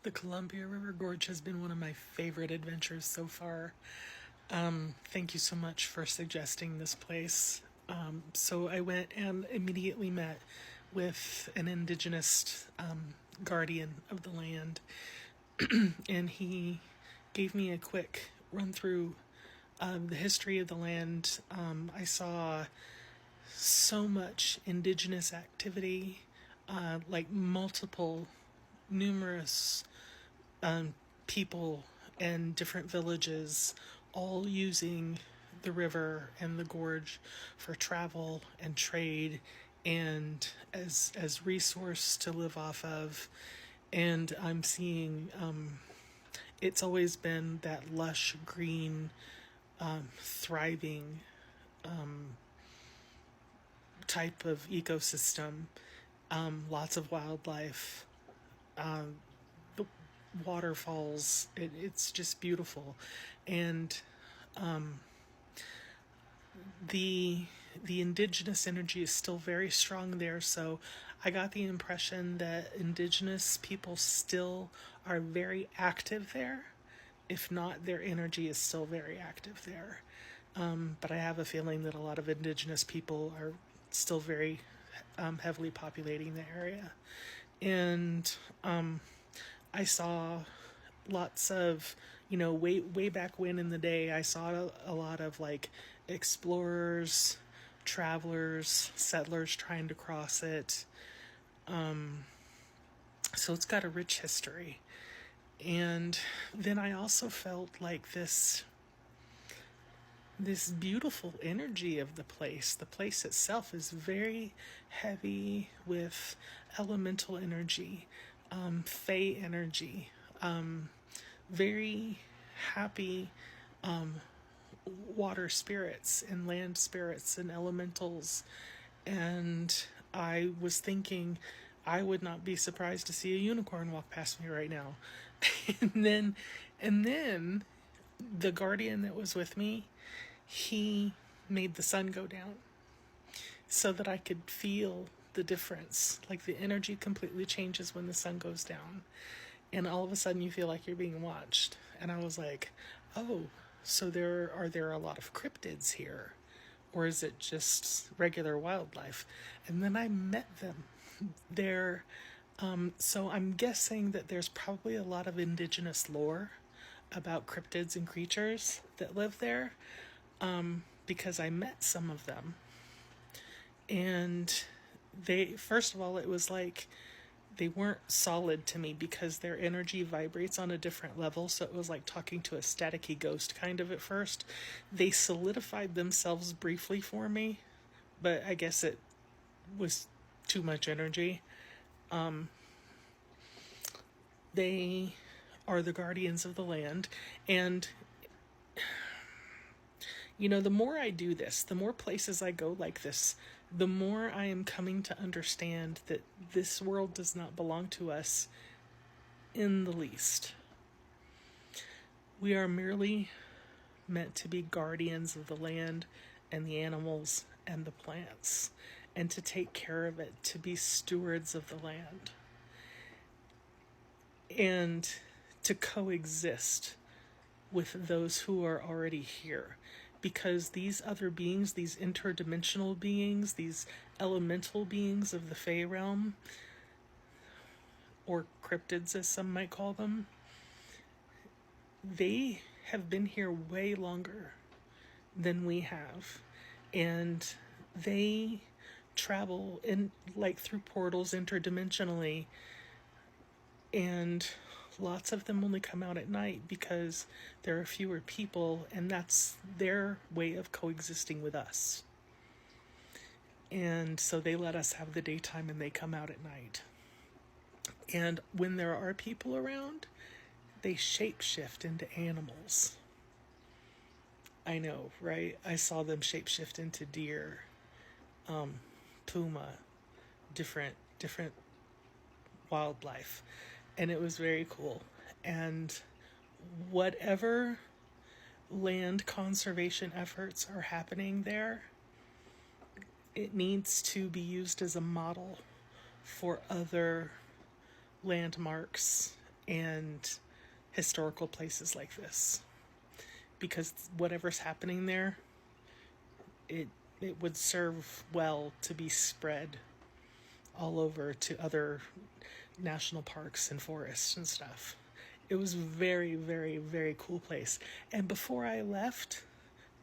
The Columbia River Gorge has been one of my favorite adventures so far. Thank you so much for suggesting this place. So I went and immediately met with an indigenous guardian of the land, and he gave me a quick run through the history of the land. I saw so much indigenous activity, like numerous people and different villages all using the river and the gorge for travel and trade and as resource to live off of. And I'm seeing it's always been that lush green thriving type of ecosystem, lots of wildlife, the waterfalls. It's just beautiful, and the indigenous energy is still very strong there. So I got the impression that indigenous people still are very active there. If not, their energy is still very active there. But I have a feeling that a lot of indigenous people are still very heavily populating the area. And I saw lots of, way back when in the day, I saw a lot of like explorers, travelers, settlers trying to cross it. So it's got a rich history. And then I also felt like this beautiful energy of the place. The place itself is very heavy with elemental energy, fey energy, very happy water spirits and land spirits and elementals. And I was thinking I would not be surprised to see a unicorn walk past me right now. and then the guardian that was with me, he made the sun go down so that I could feel the difference. Like the energy completely changes when the sun goes down. And all of a sudden you feel like you're being watched. And I was like, oh, so are there a lot of cryptids here? Or is it just regular wildlife? And then I met them. They're so I'm guessing that there's probably a lot of indigenous lore about cryptids and creatures that live there, because I met some of them. And first of all, it was like they weren't solid to me because their energy vibrates on a different level. So it was like talking to a staticky ghost kind of at first. They solidified themselves briefly for me, but I guess it was too much energy. They are the guardians of the land. And, the more I do this, the more places I go like this, the more I am coming to understand that this world does not belong to us in the least. We are merely meant to be guardians of the land and the animals and the plants, and to take care of it, to be stewards of the land, and to coexist with those who are already here. Because these other beings, these interdimensional beings, these elemental beings of the Fey realm, or cryptids as some might call them, they have been here way longer than we have. And they travel in like through portals interdimensionally, and lots of them only come out at night because there are fewer people, and that's their way of coexisting with us. And so they let us have the daytime and they come out at night. And when there are people around, they shapeshift into animals. I know, right? I saw them shapeshift into deer, puma, different wildlife. And it was very cool. And whatever land conservation efforts are happening there, it needs to be used as a model for other landmarks and historical places like this, because whatever's happening there, it would serve well to be spread all over to other national parks and forests and stuff. It was very, very, very cool place. And before I left,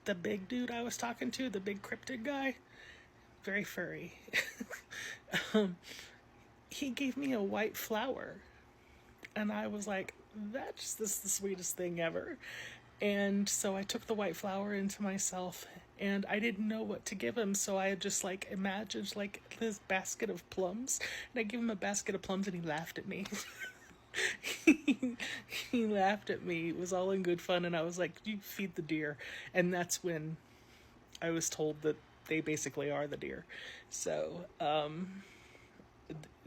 the big dude I was talking to, the big cryptid guy, very furry, he gave me a white flower. And I was like, that's just the sweetest thing ever. And so I took the white flower into myself, and I didn't know what to give him, so I just like imagined like this basket of plums, and I gave him a basket of plums, and he laughed at me. He laughed at me. It was all in good fun, and I was like, you feed the deer. And that's when I was told that they basically are the deer. So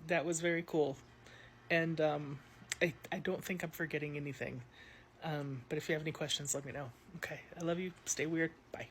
that was very cool. And I don't think I'm forgetting anything. But if you have any questions, let me know. Okay, I love you. Stay weird. Bye.